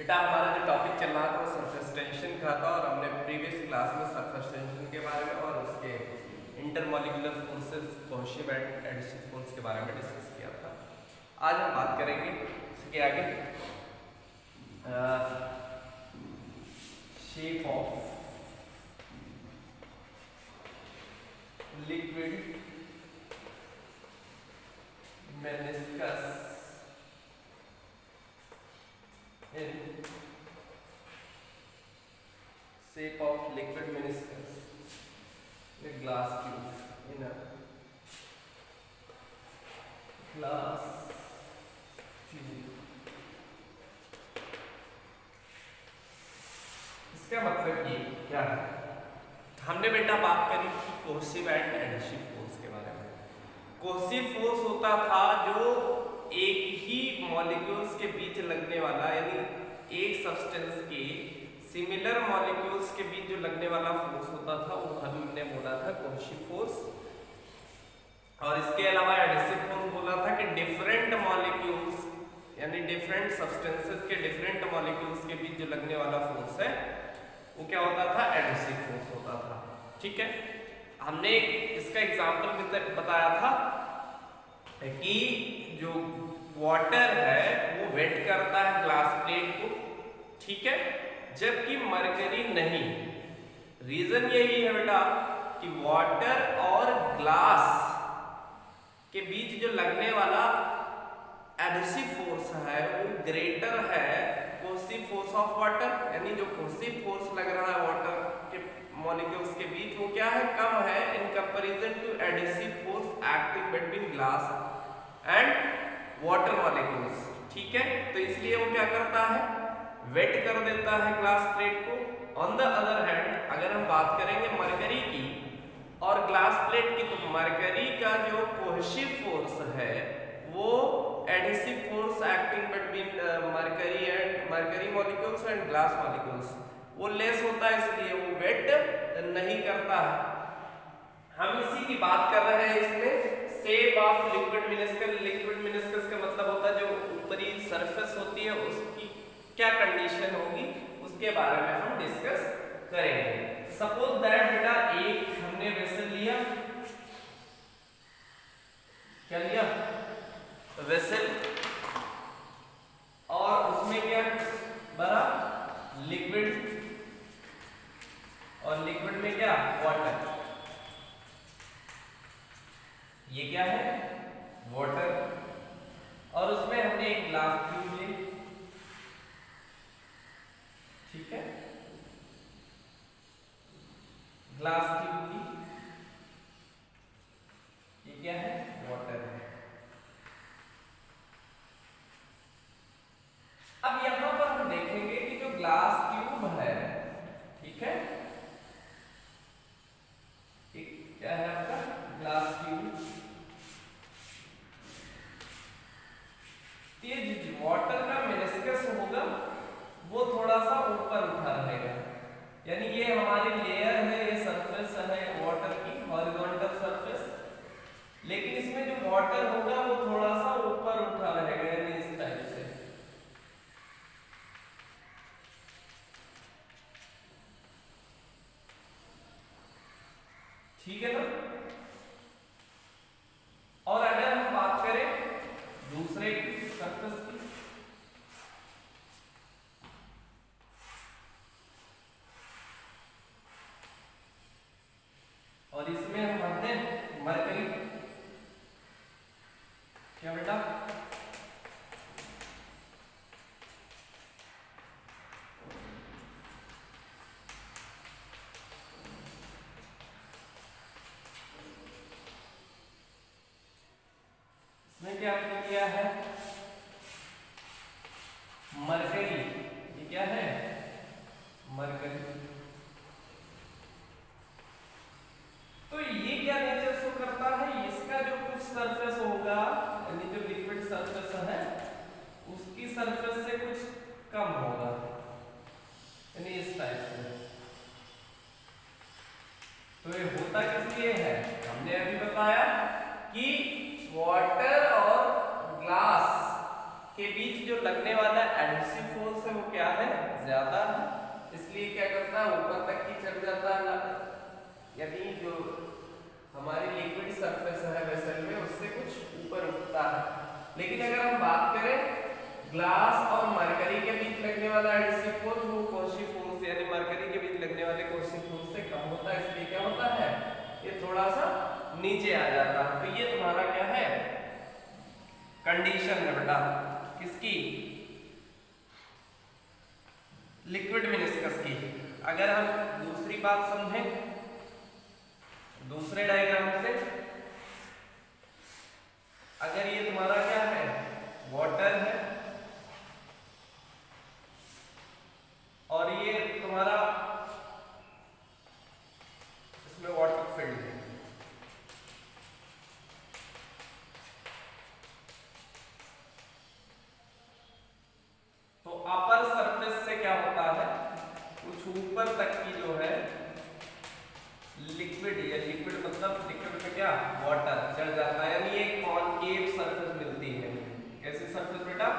बेटा हमारा जो टॉपिक चल रहा था वो सरफेस टेंशन का था और हमने प्रीवियस क्लास में सरफेस टेंशन के बारे में और उसके intermolecular forces cohesive and adhesive force के बारे में डिस्कस किया था। आज हम बात करेंगे इसके आगे shape of liquid meniscus in shape of liquid meniscus in a glass tube in a glass tube। इसका मतलब ये क्या है? हमने बेटा बात करी थी कोहेसिव एंड एडिशिव फोर्स के बारे में। कोहेसिव फोर्स होता था जो एक ही मॉलिक्यूल्स के बीच लगने वाला, यानी एक सब्सटेंस के सिमिलर मॉलिक्यूल्स के बीच जो लगने वाला फोर्स होता था वो हमने बोला था कोहेसिव फोर्स। और इसके अलावा एडिशिव फोर्स बोला था कि डिफरेंट मॉलिक्यूल्स यानी डिफरेंट सब्सटेंसेस के डिफरेंट मॉलिक्यूल्स के बीच जो लगने वाला फोर्स है वो क्या होता था? एडिशिव फोर्स होता था। ठीक है, हमने इसका एग्जांपल बताया था कि जो वाटर है वो वेट करता है ग्लास प्लेट को, ठीक है, जबकि मरकरी नहीं। रीजन यही है बेटा कि वाटर और ग्लास के बीच जो लगने वाला एडिशिव फोर्स है वो ग्रेटर है कोहेसिव फोर्स ऑफ वाटर, यानी जो कोहेसिव फोर्स लग रहा है वाटर के मॉलिक्यूल्स के बीच वो क्या है? कम है in comparison to adhesive force acting between glass and water molecules. ठीक है, तो इसलिए वो क्या करता है? वेट कर देता है ग्लास प्लेट को। ऑन द अदर हैंड अगर हम बात करेंगे मरकरी की और ग्लास प्लेट की, तो मरकरी का जो कोहेसिव फोर्स है वो adhesive force acting between mercury molecules and glass molecules वो लेस होता है, इसलिए वो वेट नहीं करता है। हम इसी की बात कर रहे हैं इसमें shape of liquid meniscus. Liquid meniscus का मतलब होता है जो ऊपरी सरफेस होती है उसकी क्या कंडीशन होगी उसके बारे में हम डिस्कस करेंगे। सपोज दैट बेटा एक हमने वेसल लिया, क्या लिया? वेसल, और उसमें क्या भरा? लिक्विड, और लिक्विड में क्या? वाटर। ये क्या है? वाटर। और उसमें हमने एक ग्लास ट्यूब ली, ठीक है, ग्लास ट्यूब ली, ये क्या है? वाटर है। अब यहां पर हम देखेंगे कि जो ग्लास ट्यूब है, ठीक है, एक क्या है आपका? Glass tube. ये जो वाटर का मेनिस्कस होगा वो थोड़ा सा ऊपर उठा रहेगा, यानी ये हमारी लेयर है, ये सरफेस है वाटर की, हॉरिजॉन्टल सरफेस, लेकिन इसमें जो वाटर होगा वो थोड़ा सा ऊपर उठा रहेगा, यानी इस टाइप से। ठीक है ना? और अगर हम बात करें दूसरे सरफेस की, और इसमें हम मानते हैं मरकरी, क्या बेटा? इसमें क्या किया है? मरकरी। ये क्या है? मरकरी। तो ये क्या नेचर शो करता है? इसका जो कुछ सरफेस होगा, यानी जो लिक्विड सरफेस है उसकी सरफेस से कुछ कम होगा, यानी इस टाइप से। तो ये होता किस लिए है? हमने अभी बताया कि वाटर और ग्लास के बीच जो लगने वाला एडिशिव फोर्स है वो क्या है, ज्यादा है, इसलिए क्या करता है, ऊपर तक की चढ़ जाता है, यानी जो हमारी लिक्विड सरफेस है वेसल में उससे कुछ ऊपर उठता है। लेकिन अगर हम बात करें ग्लास और मरकरी के बीच लगने वाला एडिसिव फोर्स, वो कॉशी फोर्स यानी मरकरी के बीच लगने वाले कॉशी फोर्स से कम होता है, इसलिए क्या होता है, ये थोड़ा सा नीचे आ जाता है। तो ये तुम्हारा क्या है, कंडीशन है बेटा, किसकी, लिक्विड मेनिस्कस की। अगर हम दूसरी बात समझें दूसरे डायग्राम से, अगर ये तुम्हारा क्या है, वाटर है और ये तुम्हारा इसमें वाटर फील्ड है, तो अपर सरफेस से क्या होता है, कुछ ऊपर तक की जो है लिक्विड, या लिक्विड मतलब लिक्विड में क्या, वाटर चढ़ जाता है, यानी एक कॉनकेव सरफेस मिलती है। कैसी सरफेस बेटा,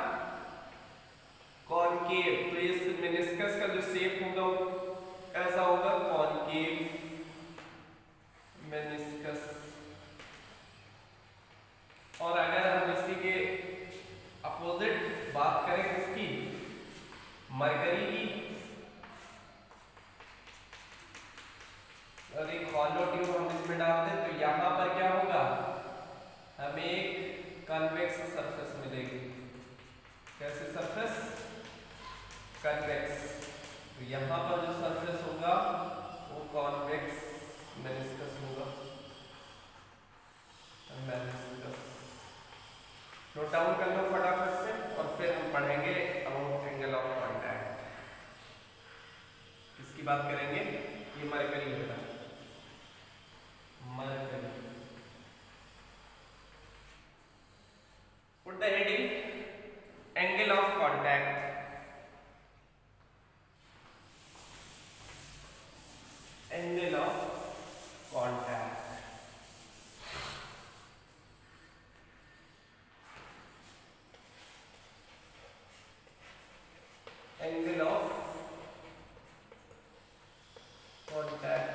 कॉनकेव। तो इस मेनिस्कस का जो शेप होगा वो कैसा होगा, कॉनकेव मेनिस्कस। और अगर हम इसी के अपोजिट बात करें किसकी, मरकरी की, और एक हॉलो ट्यूब हम इसमें डाल दें, तो यहां पर क्या होगा, हमें एक कन्वेक्स सरफेस मिलेगी। कैसे सरफेस, कन्वेक्स। तो यहां पर जो सरफेस होगा वो कॉन्वेक्स मेनिस्कस होगा, मेनिस्कस। नोट डाउन कर लो फटाफट से, और फिर हम पढ़ेंगे अबाउट एंगल ऑफ कांटेक्ट। किसकी बात करेंगे, ये मरकरी होगा, mercury. Put the heading angle of contact. Angle of contact, angle of contact.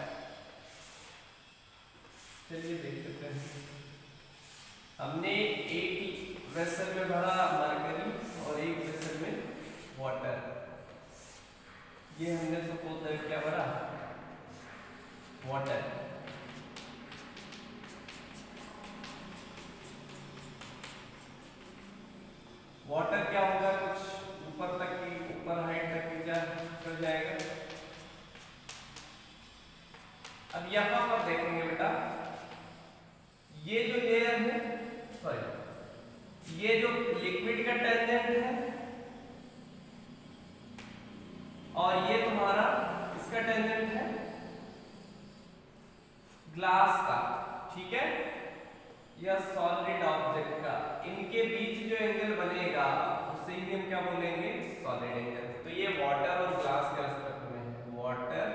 चलिए देख लेते हैं। हमने एक वेसल में भरा मरकरी और एक वेसल में वाटर, ये हमने सपोज दैट क्या भरा, वाटर। वाटर क्या होगा, कुछ ऊपर तक की, ऊपर हाइट तक की चल जाएगा। अब यहां पर देखेंगे बेटा, ये जो लेयर है, सॉरी, ये जो लिक्विड का टेंजेंट है और ये तुम्हारा इसका टेंजेंट है ग्लास का, ठीक है, या सॉलिड ऑब्जेक्ट का, इनके बीच जो एंगल बनेगा उसे ही हम क्या बोलेंगे, सॉलिड एंगल। तो ये वाटर और ग्लास के रेस्पेक्ट में है, वाटर,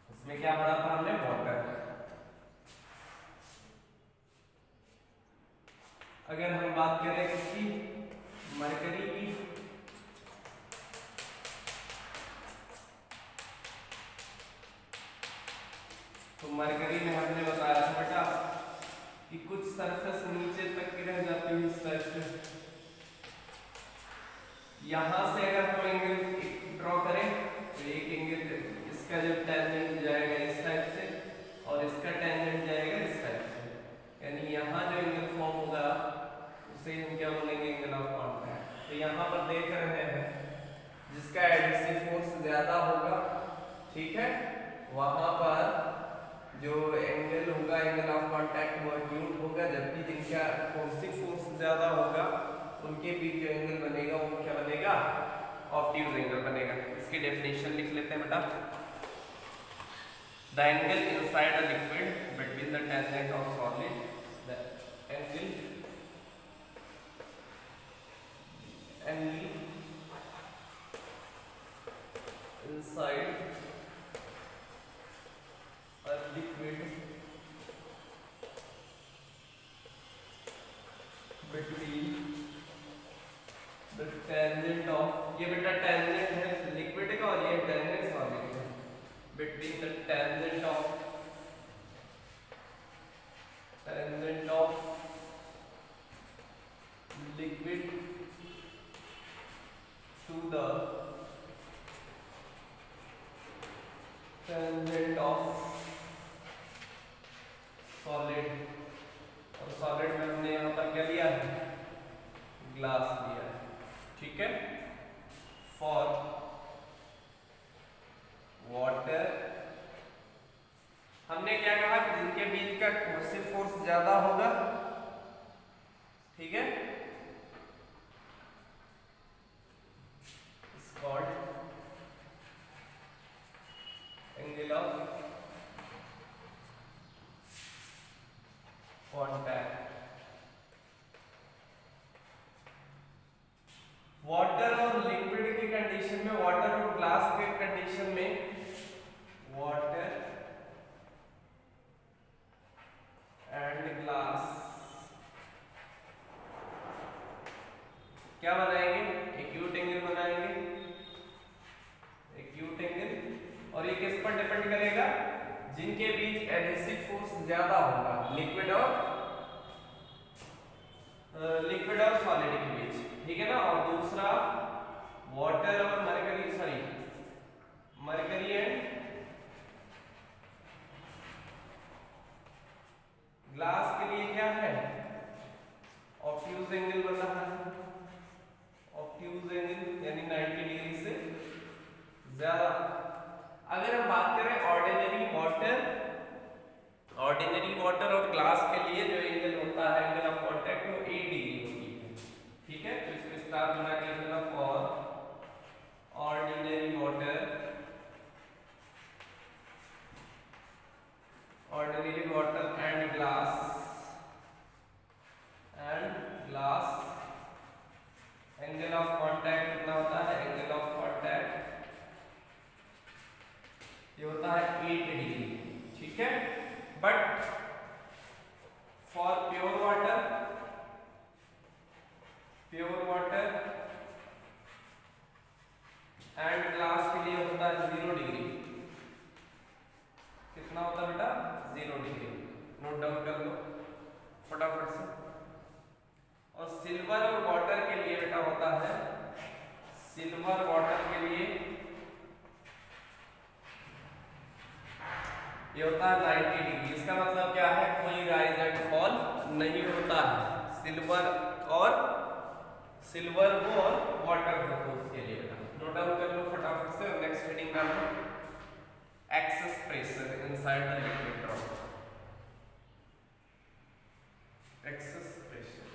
इसमें क्या पढ़ा था हमने, वाटर। अगर हम बात करें किसकी, मरकरी की, तो मरकरी में हमने बताया था बेटा कि कुछ सरफेस नीचे तक की रह जाती है इस टाइप से। यहां से अगर हम एंगल ड्रॉ करें तो एक एंगल, इसका जो टेंजेंट जाएगा इस टाइप से और इसका टेंजेंट जाएगा इस टाइप से, यानी यहाँ जो एंगल फॉर्म होगा उसे हम क्या बोलेंगे, एंगल ऑफ कांटेक्ट। तो यहाँ पर देख रहे हैं जिसका एडिसिव फोर्स ज्यादा होगा, ठीक है, वहां पर जो एंगल होगा, एंगल ऑफ कांटेक्ट वो एक्यूट होगा, जबकि जिनका कोर्सिव फोर्स ज्यादा होगा उनके बीच जो एंगल बनेगा वो क्या बनेगा, ऑब्ट्यूज एंगल बनेगा। इसकी डेफिनेशन लिख लेते हैं बेटा, the angle inside a liquid between the tangent of solid, the angle inside a liquid between the tangent of, ये बेटा टेंजेंट है लिक्विड का और ये टेंजेंट सॉलिड का, between the tangent of liquid to the tangent of solid, और solid में हमने यहाँ पर क्या लिया है, ग्लास लिया है, ठीक है। फॉर वाटर हमने क्या कहा, जिनके बीच का कोहेसिव फोर्स ज्यादा होगा, ठीक है, it's called angle of contact. Water और लिक्विड की कंडीशन में, वाटर और ग्लास के कंडीशन में, वाटर एंड ग्लास क्या बनाएंगे, एक्यूट एंगल बनाएंगे, एक्यूट एंगल। और ये किस पर डिपेंड करेगा, जिनके बीच एडहेसिव फोर्स ज्यादा होगा, लिक्विड और सॉलिड के बीच, ठीक है ना। और दूसरा वाटर और मरकरी एंड ग्लास के लिए क्या है, ऑब्ट्यूज एंगल बन रहा है, ऑब्ट्यूज एंगल यानी 90 डिग्री से ज्यादा। अगर हम बात करें ऑर्डिनरी वाटर और ग्लास के लिए जो एंगल होता है, एंगल ऑफ कांटेक्ट, वो 8 डिग्री होती है, ठीक है। तो इसको स्टार बना के लिखना, for ordinary water and glass angle of contact कितना होता है, एंगल ऑफ कांटेक्ट ये होता है 8 डिग्री, ठीक है। But for pure water and glass के लिए होता है 0 डिग्री। कितना होता है बेटा, 0 डिग्री, नोट डाउन कर लो फटाफट से। और सिल्वर और वाटर के लिए बेटा होता है, सिल्वर वाटर के लिए ये होता है 90 डिग्री। इसका मतलब क्या है, कोई राइज एंड फॉल नहीं होता है, सिल्वर हो और वाटर हो, तो उसके लिए नोट डाउन कर लो फटाफट से। नेक्स्ट हेडिंग डाल लो, excess pressure inside the liquid drop, excess pressure.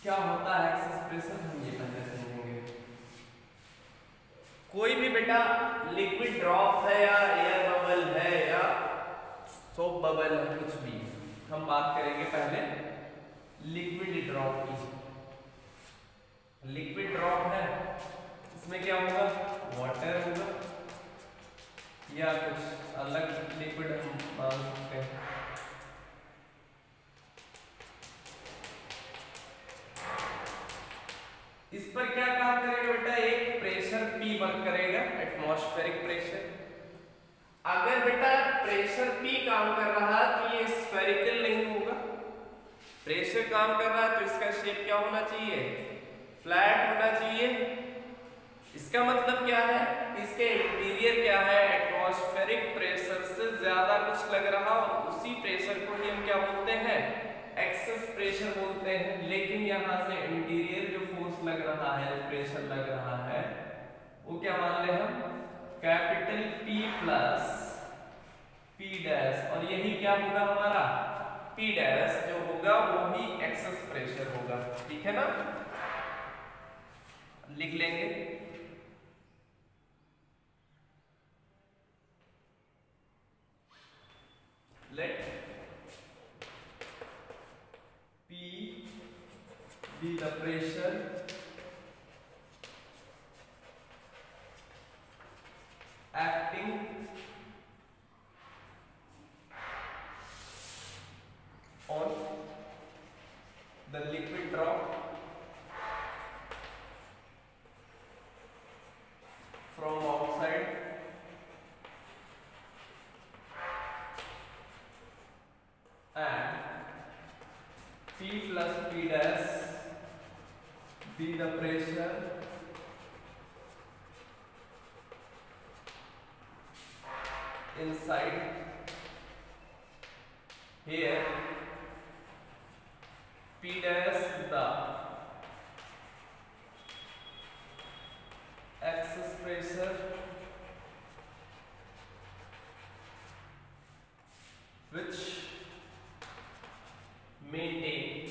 क्या होता है एक्सेस प्रेशर, हम ये पहले समझेंगे। कोई भी बेटा लिक्विड ड्रॉप है या एयर बबल है या सोप बबल है, कुछ भी, हम बात करेंगे पहले लिक्विड ड्रॉप की। लिक्विड ड्रॉप है, इसमें क्या होगा, वाटर होगा या कुछ अलग लिक्विड हम मान सकते हैं। इस पर क्या काम करेगा बेटा, एक प्रेशर P वर्क करेगा, एटमॉस्फेरिक प्रेशर। अगर बेटा प्रेशर P काम कर रहा तो ये स्फेरिकल नहीं होगा, प्रेशर काम कर रहा है तो इसका शेप क्या होना चाहिए, फ्लैट होना चाहिए। इसका मतलब क्या है, इसके इंटीरियर क्या है, एटमॉस्फेरिक प्रेशर से ज्यादा कुछ लग रहा और उसी प्रेशर को ही हम क्या बोलते हैं, एक्सेस प्रेशर बोलते हैं। लेकिन यहाँ से इंटीरियर जो फोर्स लग रहा है, प्रेशर लग रहा है, वो क्या मान ले हम, capital P plus P dash, और यही क्या होगा हमारा P डैश जो होगा वो ही एक्सेस प्रेशर होगा, ठीक है ना, लिख लेंगे। Let P be the pressure acting on the liquid drop from outside and P plus P dash be the pressure inside. Here P dash is the excess pressure which maintain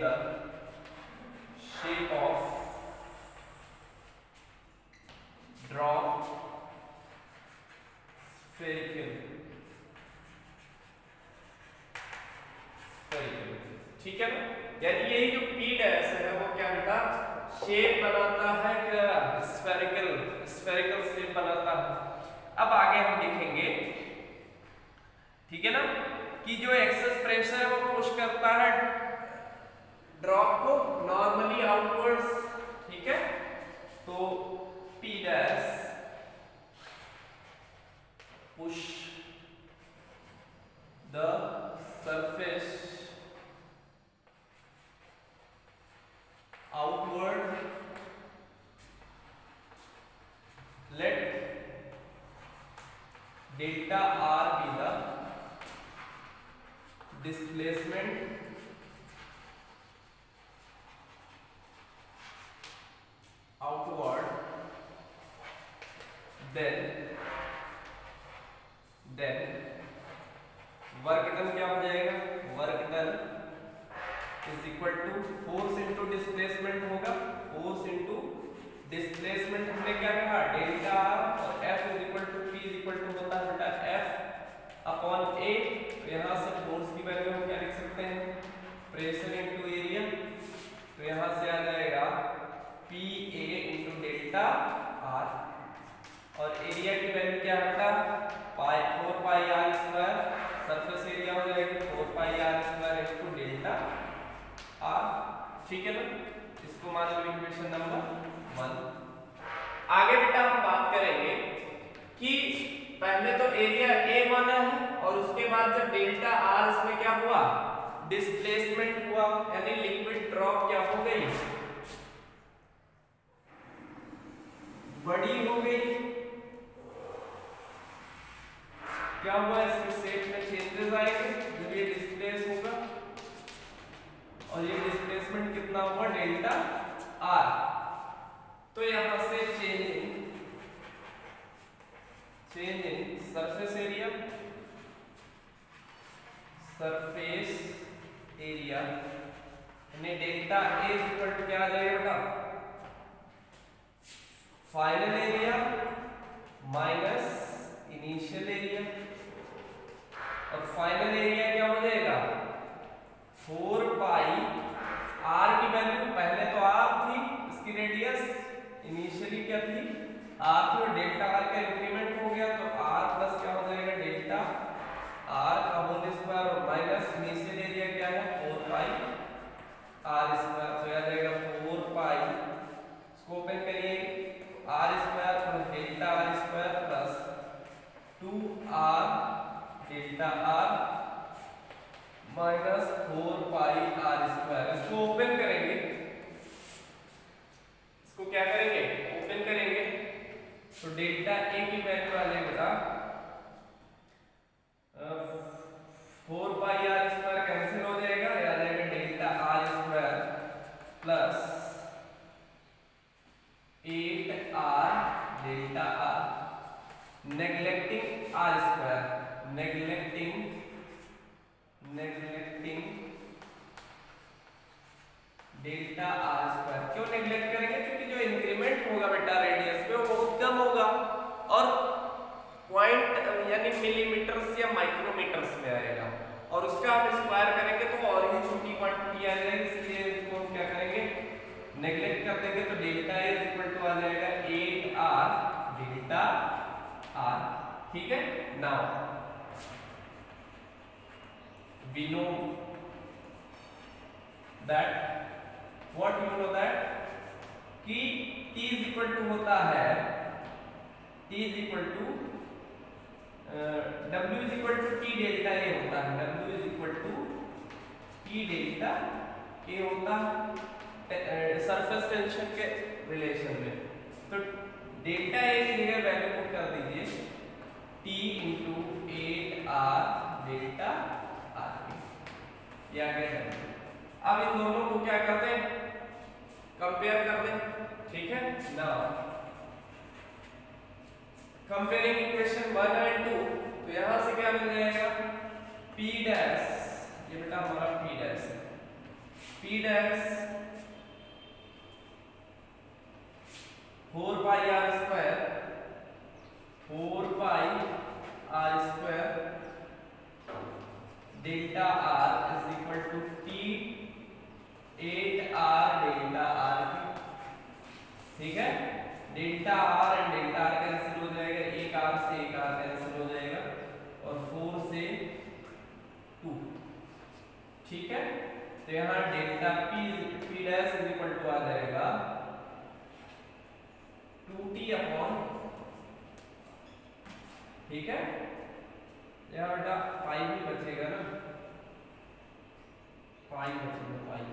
the shape of drop spherical, ठीक है ना। यानी यही जो P dash है वो क्या बेटा शेप बनाता है, क्या स्फेरिकल शेप बनाता है। अब आगे हम लिखेंगे, ठीक है ना, कि जो एक्सेस प्रेशर है वो पुश करता है ड्रॉप को नॉर्मली आउटवर्ड्स, ठीक है। तो P dash push the surface outward, let delta R be the displacement outward, then work done क्या हो जाएगा, work done is equal to force into displacement होगा, फोर्स इंटू डिस्प्लेसमेंट हमने क्या कहा डेल्टा आर, और F is equal to P is equal to होता है बेटा एफ अपॉन ए। तो यहाँ से फोर्स की वैल्यू हम क्या लिख सकते हैं, प्रेशर इंटू एरिया, तो यहाँ से आ जाएगा P A into delta R, और एरिया की वैल्यू क्या है बेटा pi 4 pi R square, surface area हो जाएगी 4 pi R square into delta R, ठीक है ना। इसको मान लो इक्वेशन नंबर 1। आगे बेटा हम बात करेंगे कि पहले तो एरिया ए माना है और उसके बाद जब डेल्टा आर इसमें क्या हुआ डिस्प्लेसमेंट हुआ, यानी लिक्विड ड्रॉप क्या हो गई बड़ी हो गई, क्या हुआ इसके शेप में चेंजेस आएंगे जब ये डिस्प्लेस होगा, और ये डिस्प्लेसमेंट कितना हुआ डेल्टा आर। तो यहां से चेंज इन सरफेस एरिया यानी डेल्टा ए इक्वल टू क्या आ जाएगा बेटा final area minus initial area, और फाइनल एरिया क्या हो जाएगा 4 पाई आर की वैल्यू पहले तो आर थी, इसकी रेडियस इनिशियली क्या थी आर थी, और डेल्टा आर का इंक्रीमेंट हो गया तो आर प्लस क्या हो जाएगा डेल्टा आर का होल स्क्वायर, और माइनस इनिशियल एरिया क्या है 4 पाई आर स्क्वायर, तो आ जाएगा 4 पाई, इसको ओपन करिए R square plus delta R square plus 2 R delta R minus 4 pi R square. इसको ओपन करेंगे, इसको क्या करेंगे ओपन करेंगे, तो डेल्टा ए की वैल्यू आ जाएगी बेटा 4 पाई आर स्क्वायर कैंसिल हो जाएगा, आ जाएगा delta R square plus 8 are delta are, neglecting delta R square. क्यों नेग्लेक्ट करेंगे? क्योंकि जो इंक्रीमेंट होगा बेटा रेडियस पे वो बहुत कम होगा और पॉइंट यानी मिलीमीटर्स या माइक्रोमीटर्स में आएगा और उसका हम स्क्वायर करेंगे तो और ही छोटी क्वांटिटी आ जाएगी, इसलिए इसको हम क्या करेंगे नेग्लेक्ट कर देंगे। तो डेल्टा इज इक्वल टू आ जाएगा 8r डेल्टा r। ठीक है, now we know that what you know that कि t इज इक्वल टू होता है t is equal to w is equal to t delta a होता है। w is equal to t delta a होता है surface tension के relation में। तो डेल्टा a की जगह वैल्यू पुट कर दीजिए t into 8r delta r। ये आ गया। अब इन दोनों को क्या करते हैं कंपेयर कर दें। ठीक है, नाउ कंपेयरिंग इक्वेशन 1 एंड 2। तो यहां से क्या मिल जाएगा p डैश, ये बेटा हमारा p डैश है, p dash 4 pi r square 4 pi r square delta r is equal to t 8r delta r। ठीक है, delta r and delta r cancel हो जाएगा, एक r से एक r कैंसिल हो जाएगा और 4 से 2। ठीक है, तो यहाँ delta p dash is equal to आ जाएगा 2t अपॉन। ठीक है, यहाँ बेटा पाई भी बचेगा ना, पाई बचेगा पाई।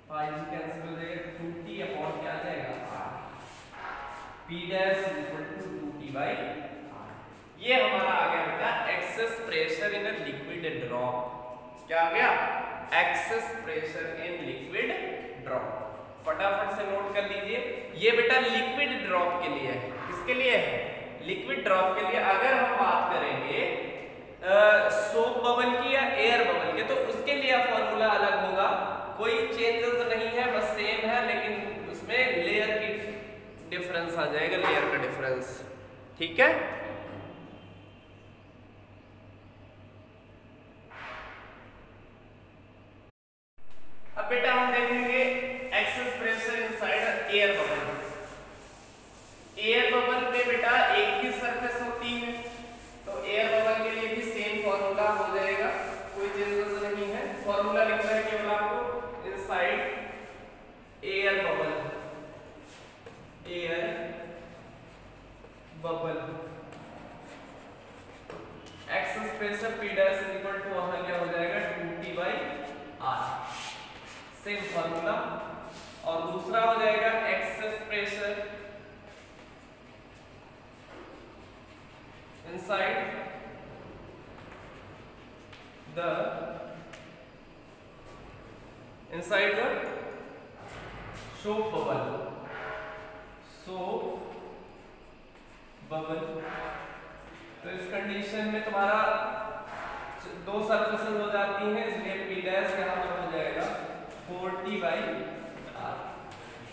पाई कैंसिल हो जाएगा, 2t अपॉन क्या आ जाएगा r। p dash is equal to 2t by r। ये हमारा आ गया बेटा excess pressure in a liquid drop. क्या आ गया? Excess pressure in liquid drop. फटाफट से नोट कर लीजिए, ये बेटा लिक्विड ड्रॉप के लिए है। किसके लिए है? लिक्विड ड्रॉप के लिए। अगर हम बात करेंगे सोप बबल की या एयर बबल के, तो उसके लिए फॉर्मूला अलग होगा, कोई चेंजेस नहीं है, बस सेम है, लेकिन उसमें लेयर की डिफरेंस आ जाएगा, लेयर का डिफरेंस। ठीक है, अब बेटा हम देखेंगे access pressure inside air bubble. Air bubble में बेटा एक ही सरफेस होती है, तो एयर बबल के लिए भी सेम फॉर्मूला हो जाएगा, कोई चेंजेस नहीं है। फॉर्मूला लिखना है केवल आपको, inside air bubble, air bubble excess pressure P dash is equal to वहां क्या हो जाएगा 2t by r, same formula. और दूसरा हो जाएगा access pressure inside the soap bubble, soap bubble. तो इस कंडीशन में तुम्हारा दो सरफेसेस हो जाती हैं, इसलिए P डैश यहाँ पर हो जाएगा 4t बाई r।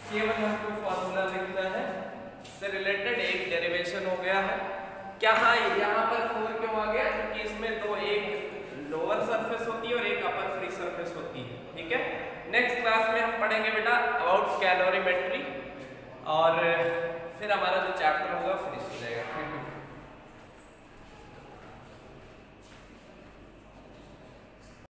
केवल हमको फॉर्मूला लिखना है, इससे रिलेटेड एक डेरिवेशन हो गया है। क्या हाँ, यहाँ पर 4 क्यों आ गया? क्योंकि इसमें दो, एक लोअर सरफेस होती है और एक अपर फ्री सरफेस होती है। ठीक है, नेक्स्ट क्लास में हम पढ़ेंगे बेटा अबाउट कैलोरीमेट्री और फिर हमारा जो चैप्टर होगा फिनिश हो जाएगा। Thank you.